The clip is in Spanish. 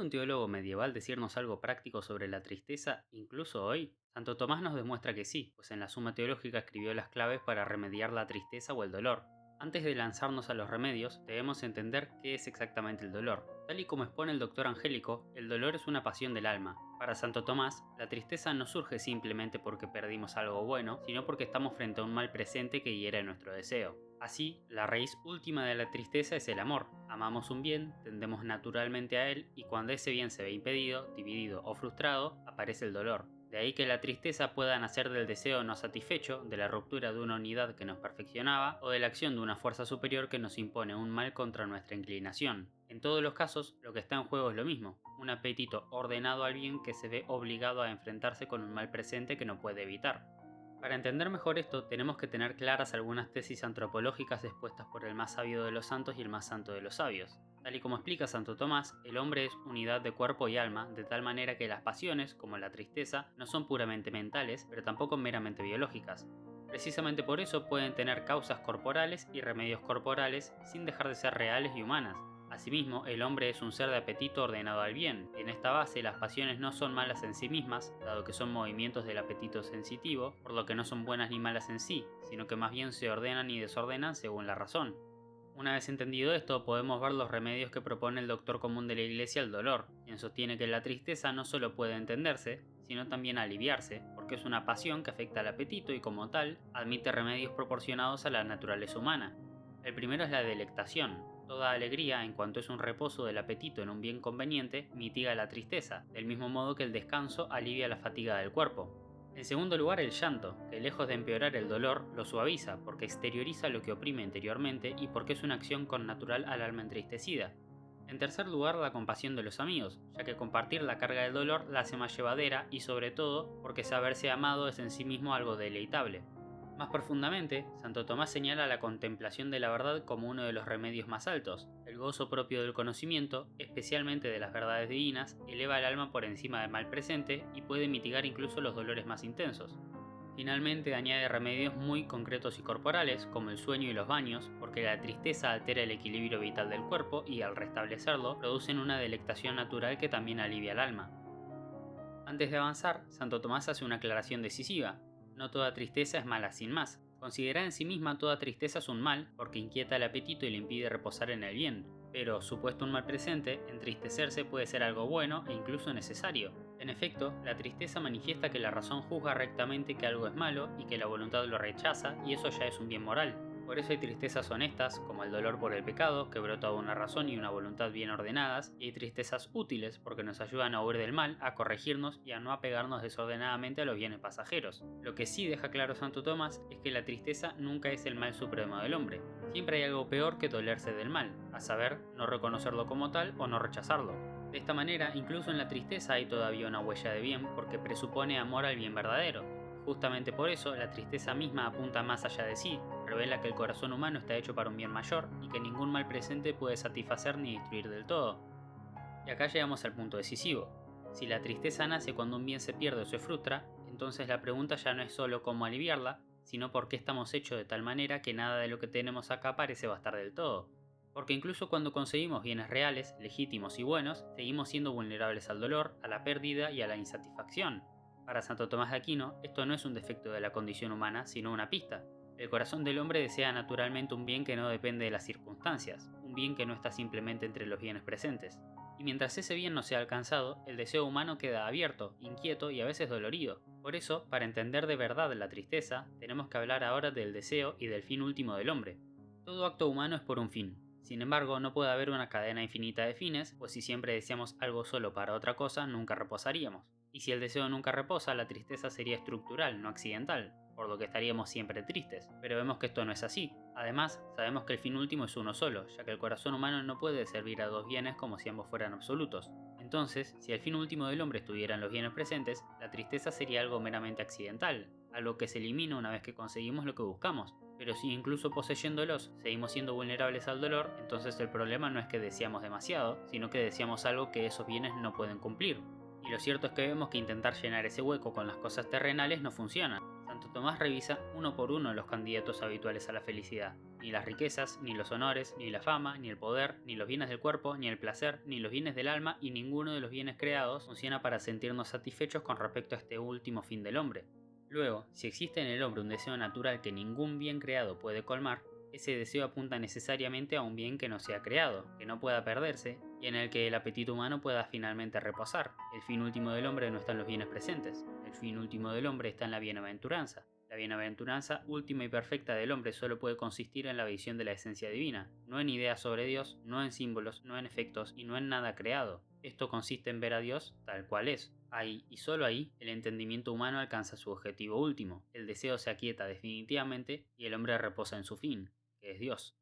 ¿Puede un teólogo medieval decirnos algo práctico sobre la tristeza, incluso hoy? Santo Tomás nos demuestra que sí, pues en la Suma Teológica escribió las claves para remediar la tristeza o el dolor. Antes de lanzarnos a los remedios, debemos entender qué es exactamente el dolor. Tal y como expone el doctor Angélico, el dolor es una pasión del alma. Para Santo Tomás, la tristeza no surge simplemente porque perdimos algo bueno, sino porque estamos frente a un mal presente que hiere nuestro deseo. Así, la raíz última de la tristeza es el amor. Amamos un bien, tendemos naturalmente a él y cuando ese bien se ve impedido, dividido o frustrado, aparece el dolor. De ahí que la tristeza pueda nacer del deseo no satisfecho, de la ruptura de una unidad que nos perfeccionaba o de la acción de una fuerza superior que nos impone un mal contra nuestra inclinación. En todos los casos, lo que está en juego es lo mismo, un apetito ordenado al bien que se ve obligado a enfrentarse con un mal presente que no puede evitar. Para entender mejor esto, tenemos que tener claras algunas tesis antropológicas expuestas por el más sabio de los santos y el más santo de los sabios. Tal y como explica Santo Tomás, el hombre es unidad de cuerpo y alma, de tal manera que las pasiones, como la tristeza, no son puramente mentales, pero tampoco meramente biológicas. Precisamente por eso pueden tener causas corporales y remedios corporales sin dejar de ser reales y humanas. Asimismo, el hombre es un ser de apetito ordenado al bien. En esta base, las pasiones no son malas en sí mismas, dado que son movimientos del apetito sensitivo, por lo que no son buenas ni malas en sí, sino que más bien se ordenan y desordenan según la razón. Una vez entendido esto, podemos ver los remedios que propone el doctor común de la Iglesia al dolor, quien sostiene que la tristeza no solo puede entenderse, sino también aliviarse, porque es una pasión que afecta al apetito y como tal, admite remedios proporcionados a la naturaleza humana. El primero es la delectación. Toda alegría, en cuanto es un reposo del apetito en un bien conveniente, mitiga la tristeza, del mismo modo que el descanso alivia la fatiga del cuerpo. En segundo lugar, el llanto, que lejos de empeorar el dolor, lo suaviza, porque exterioriza lo que oprime interiormente y porque es una acción connatural al alma entristecida. En tercer lugar, la compasión de los amigos, ya que compartir la carga del dolor la hace más llevadera y sobre todo porque saberse amado es en sí mismo algo deleitable. Más profundamente, Santo Tomás señala la contemplación de la verdad como uno de los remedios más altos. El gozo propio del conocimiento, especialmente de las verdades divinas, eleva el alma por encima del mal presente y puede mitigar incluso los dolores más intensos. Finalmente añade remedios muy concretos y corporales, como el sueño y los baños, porque la tristeza altera el equilibrio vital del cuerpo y al restablecerlo producen una delectación natural que también alivia el alma. Antes de avanzar, Santo Tomás hace una aclaración decisiva. No toda tristeza es mala sin más. Considerada en sí misma toda tristeza es un mal, porque inquieta el apetito y le impide reposar en el bien. Pero, supuesto un mal presente, entristecerse puede ser algo bueno e incluso necesario. En efecto, la tristeza manifiesta que la razón juzga rectamente que algo es malo y que la voluntad lo rechaza, y eso ya es un bien moral. Por eso hay tristezas honestas, como el dolor por el pecado, que brota de una razón y una voluntad bien ordenadas, y hay tristezas útiles, porque nos ayudan a huir del mal, a corregirnos y a no apegarnos desordenadamente a los bienes pasajeros. Lo que sí deja claro Santo Tomás es que la tristeza nunca es el mal supremo del hombre. Siempre hay algo peor que dolerse del mal, a saber, no reconocerlo como tal o no rechazarlo. De esta manera, incluso en la tristeza hay todavía una huella de bien, porque presupone amor al bien verdadero. Justamente por eso, la tristeza misma apunta más allá de sí, revela que el corazón humano está hecho para un bien mayor y que ningún mal presente puede satisfacer ni destruir del todo. Y acá llegamos al punto decisivo. Si la tristeza nace cuando un bien se pierde o se frustra, entonces la pregunta ya no es solo cómo aliviarla, sino por qué estamos hechos de tal manera que nada de lo que tenemos acá parece bastar del todo. Porque incluso cuando conseguimos bienes reales, legítimos y buenos, seguimos siendo vulnerables al dolor, a la pérdida y a la insatisfacción. Para Santo Tomás de Aquino, esto no es un defecto de la condición humana, sino una pista. El corazón del hombre desea naturalmente un bien que no depende de las circunstancias, un bien que no está simplemente entre los bienes presentes. Y mientras ese bien no sea alcanzado, el deseo humano queda abierto, inquieto y a veces dolorido. Por eso, para entender de verdad la tristeza, tenemos que hablar ahora del deseo y del fin último del hombre. Todo acto humano es por un fin. Sin embargo, no puede haber una cadena infinita de fines, pues si siempre deseamos algo solo para otra cosa, nunca reposaríamos. Y si el deseo nunca reposa, la tristeza sería estructural, no accidental, por lo que estaríamos siempre tristes. Pero vemos que esto no es así. Además, sabemos que el fin último es uno solo, ya que el corazón humano no puede servir a dos bienes como si ambos fueran absolutos. Entonces, si el fin último del hombre estuviera en los bienes presentes, la tristeza sería algo meramente accidental, algo que se elimina una vez que conseguimos lo que buscamos. Pero si incluso poseyéndolos seguimos siendo vulnerables al dolor, entonces el problema no es que deseamos demasiado, sino que deseamos algo que esos bienes no pueden cumplir. Y lo cierto es que vemos que intentar llenar ese hueco con las cosas terrenales no funciona. Santo Tomás revisa uno por uno los candidatos habituales a la felicidad. Ni las riquezas, ni los honores, ni la fama, ni el poder, ni los bienes del cuerpo, ni el placer, ni los bienes del alma y ninguno de los bienes creados funciona para sentirnos satisfechos con respecto a este último fin del hombre. Luego, si existe en el hombre un deseo natural que ningún bien creado puede colmar, ese deseo apunta necesariamente a un bien que no sea creado, que no pueda perderse, y en el que el apetito humano pueda finalmente reposar. El fin último del hombre no está en los bienes presentes, el fin último del hombre está en la bienaventuranza. La bienaventuranza última y perfecta del hombre solo puede consistir en la visión de la esencia divina, no en ideas sobre Dios, no en símbolos, no en efectos y no en nada creado. Esto consiste en ver a Dios tal cual es. Ahí y solo ahí el entendimiento humano alcanza su objetivo último, el deseo se aquieta definitivamente y el hombre reposa en su fin, que es Dios.